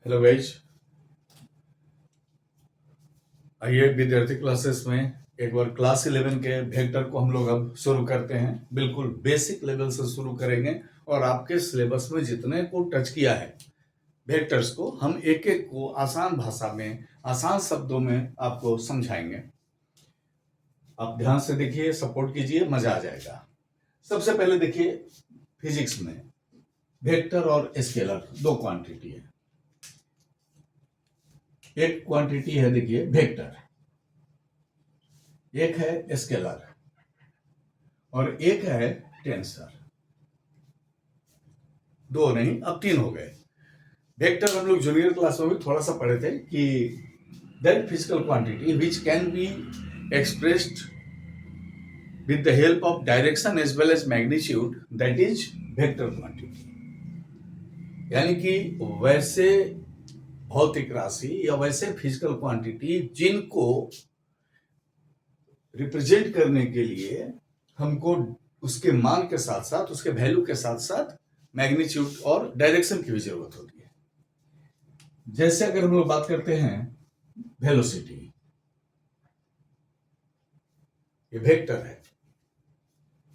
Hello guys, आइए विद्यार्थी classes में एक बार क्लास 11 के वेक्टर को हम लोग अब शुरू करते हैं। बिल्कुल बेसिक लेवल से शुरू करेंगे और आपके सिलेबस में जितने को टच किया है वेक्टर्स को हम एक एक को आसान भाषा में आसान शब्दों में आपको समझाएंगे। आप ध्यान से देखिए, सपोर्ट कीजिए, मजा आ जाएगा। सबसे पहले देखिए, फिजिक्स में वेक्टर और स्केलर दो क्वांटिटी है। एक क्वांटिटी है देखिए वेक्टर, एक है स्केलर और एक है टेंसर। दो नहीं, अब तीन हो गए। वेक्टर हम लोग जूनियर क्लास में भी थोड़ा सा पढ़े थे कि that physical quantity which can be expressed with the help of direction as well as magnitude, that is vector quantity। यानी कि वैसे भौतिक राशि या वैसे फिजिकल क्वांटिटी जिनको रिप्रेजेंट करने के लिए हमको उसके मान के साथ साथ उसके वैल्यू के साथ साथ मैग्नीट्यूड और डायरेक्शन की भी जरूरत होती है। जैसे अगर हम लोग बात करते हैं वेलोसिटी, ये वेक्टर है।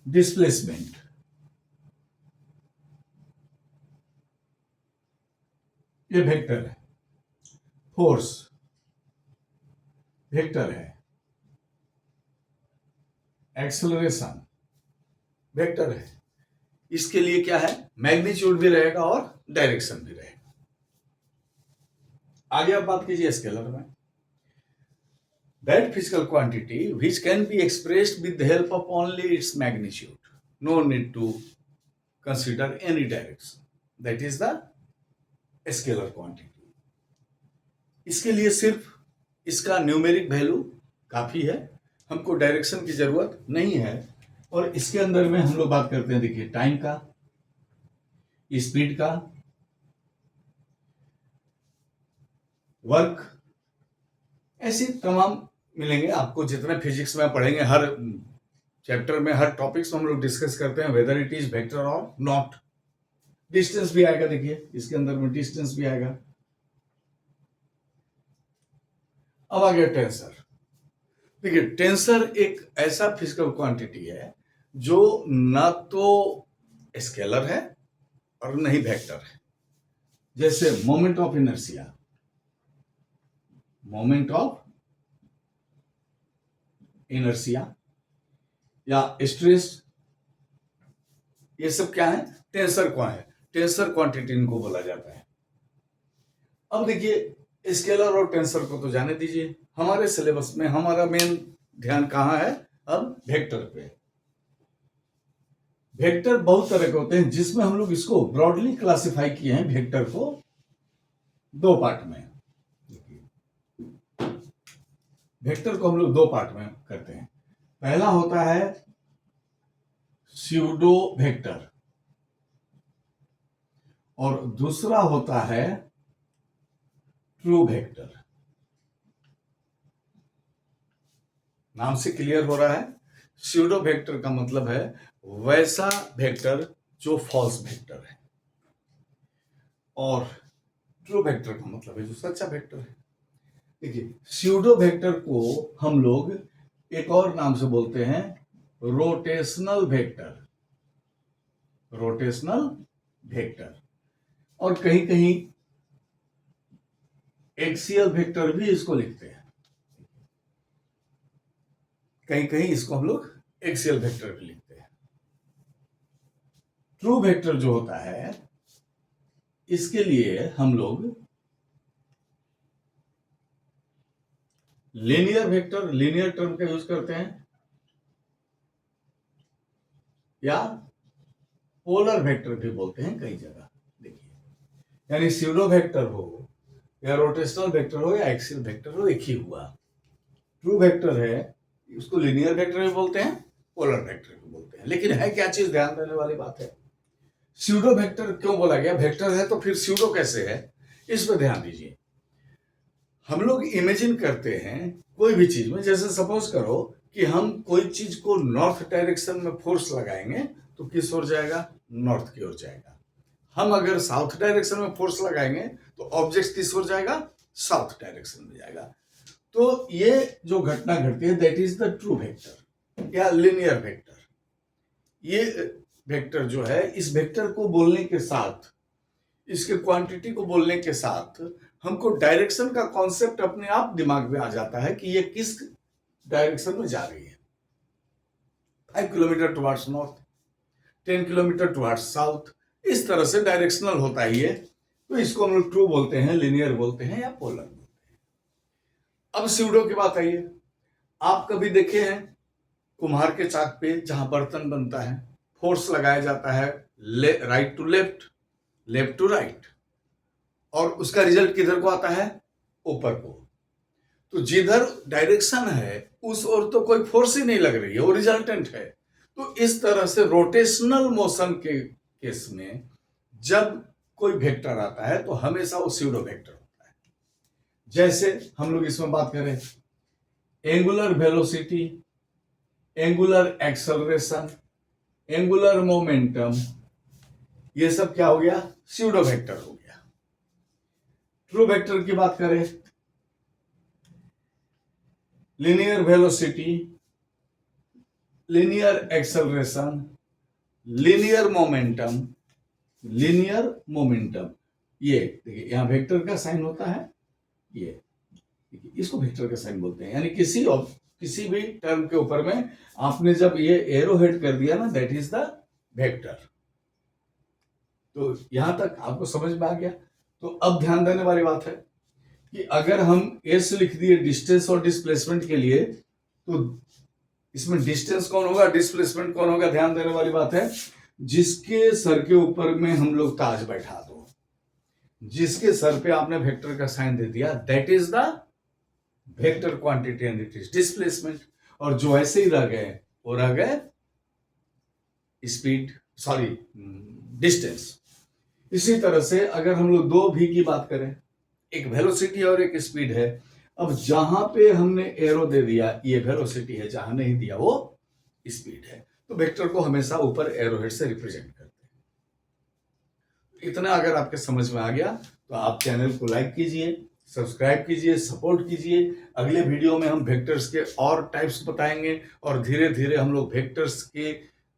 डिस्प्लेसमेंट, ये वेक्टर है। फोर्स वेक्टर है। एक्सेलरेशन वेक्टर है। इसके लिए क्या है, मैग्नीट्यूड भी रहेगा और डायरेक्शन भी रहेगा। आगे आप बात कीजिए स्केलर में। That physical quantity which can be expressed with the help of only its magnitude, no need to consider any direction, that is the scalar quantity। इसके लिए सिर्फ इसका न्यूमेरिक वैल्यू काफी है, हमको डायरेक्शन की जरूरत नहीं है। और इसके अंदर में हम लोग बात करते हैं देखिए टाइम का, स्पीड का, वर्क, ऐसी तमाम मिलेंगे आपको जितने फिजिक्स में पढ़ेंगे। हर चैप्टर में हर टॉपिक्स हम लोग डिस्कस करते हैं, वेदर इट इज वेक्टर और नॉट। डिस्टेंस भी आएगा, देखिए इसके अंदर में डिस्टेंस भी आएगा। अब आ गया टेंसर। देखिए टेंसर एक ऐसा फिजिकल क्वांटिटी है जो ना तो स्केलर है और न ही वेक्टर है। जैसे moment of inertia, moment of inertia या स्ट्रेस, ये सब क्या है, टेंसर क्या है, टेंसर क्वांटिटी इनको बोला जाता है। अब देखिए स्केलर और टेंसर को तो जाने दीजिए, हमारे सिलेबस में हमारा मेन ध्यान कहाँ है, अब वेक्टर पे। वेक्टर बहुत तरह के होते हैं जिसमें हम लोग इसको ब्रॉडली क्लासिफाई किए हैं वेक्टर को दो पार्ट में। वेक्टर को हम लोग दो पार्ट में करते हैं। पहला होता है स्यूडो वेक्टर और दूसरा होता है ट्रू वेक्टर। नाम से क्लियर हो रहा है, स्यूडो वेक्टर का मतलब है वैसा वेक्टर जो फॉल्स वेक्टर है, और ट्रू वेक्टर का मतलब है जो सच्चा वेक्टर है। देखिए स्यूडो वेक्टर को हम लोग एक और नाम से बोलते हैं रोटेशनल वेक्टर, रोटेशनल वेक्टर, और कहीं कहीं एक्सियल वेक्टर भी इसको लिखते हैं। कहीं कहीं इसको हम लोग एक्सियल वेक्टर भी लिखते हैं। ट्रू वेक्टर जो होता है इसके लिए हम लोग लीनियर वेक्टर, लीनियर टर्म का यूज करते हैं, या पोलर वेक्टर भी बोलते हैं कई जगह। देखिए यानी स्यूडो वेक्टर हो या रोटेशनल वेक्टर हो या एक्सियल वेक्टर हो, एक ही हुआ। ट्रू वेक्टर है उसको लीनियर वेक्टर भी बोलते हैं, पोलर वेक्टर भी बोलते हैं। लेकिन है क्या चीज, ध्यान देने वाली बात है, स्यूडो वेक्टर क्यों बोला गया, वेक्टर है तो फिर स्यूडो कैसे है, इस पर ध्यान दीजिए। हम लोग इमेजिन करते हैं कोई भी चीज में, जैसे सपोज करो कि हम कोई चीज को नॉर्थ डायरेक्शन में फोर्स लगाएंगे तो किस ओर जाएगा, नॉर्थ की ओर जाएगा। हम अगर साउथ डायरेक्शन में फोर्स लगाएंगे तो ऑब्जेक्ट किस ओर जाएगा, साउथ डायरेक्शन में जाएगा। तो ये जो घटना घटती है that is the true vector या लिनियर वेक्टर। ये वेक्टर जो है, इस वेक्टर को बोलने के साथ, इसके क्वांटिटी को बोलने के साथ हमको डायरेक्शन का कॉन्सेप्ट अपने आप दिमाग में आ जाता है कि ये किस डायरेक्शन में जा रही है। 5 kilometre towards north, 10 kilometre towards south, इस तरह से डायरेक्शनल होता ही है। तो इसको हम लोग ट्रू बोलते हैं, लिनियर बोलते हैं या पोलर बोलते हैं। अब स्यूडो की बात आई है। आप कभी देखे हैं कुम्हार के चाक पे जहां बर्तन बनता है, फोर्स लगाया जाता है right to left, left to right, और उसका रिजल्ट किधर को आता है, ऊपर को। तो जिधर डायरेक्शन है उस ओर तो कोई फोर्स ही नहीं लग रही है, वो रिजल्टेंट है। तो इस तरह से रोटेशनल मोशन के केस में जब कोई वेक्टर आता है तो हमेशा वो स्यूडो वेक्टर होता है। जैसे हम लोग इसमें बात करें angular velocity, angular acceleration, angular momentum, ये सब क्या हो गया, स्यूडो वेक्टर हो गया। ट्रू वेक्टर की बात करें, linear velocity, linear acceleration, linear momentum, linear momentum, ये देखिए यहां वेक्टर का साइन होता है, ये इसको वेक्टर का साइन बोलते हैं। यानी किसी भी टर्म के ऊपर में आपने जब ये एरो हेड कर दिया ना, दैट इज द वेक्टर। तो यहां तक आपको समझ में आ गया। तो अब ध्यान देने वाली बात है कि अगर हम एस लिख दिए डिस्टेंस और डिस्प्लेसमेंट के लिए, तो इसमें डिस्टेंस कौन होगा, डिस्प्लेसमेंट कौन होगा, ध्यान देने वाली बात है। जिसके सर के ऊपर में हम लोग ताज बैठा दो, जिसके सर पे आपने वेक्टर का साइन दे दिया, that is the vector quantity and it is displacement. और जो ऐसे ही रह गए वो रह गए स्पीड, सॉरी डिस्टेंस। इसी तरह से अगर हम लोग दो भी की बात करें, एक वेलोसिटी और एक स्पीड है। अब जहां पे हमने एरो दे दिया ये वेलोसिटी है, जहां नहीं दिया वो स्पीड है। तो वेक्टर को हमेशा ऊपर एरो हेड से रिप्रेजेंट करते हैं। इतना अगर आपके समझ में आ गया तो आप चैनल को लाइक कीजिए, सब्सक्राइब कीजिए, सपोर्ट कीजिए। अगले वीडियो में हम वेक्टर्स के और टाइप्स बताएंगे और धीरे धीरे हम लोग वेक्टर्स के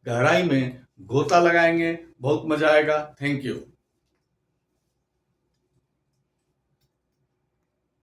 गहराई में गोता लगाएंगे। बहुत मजा आएगा। Thank you.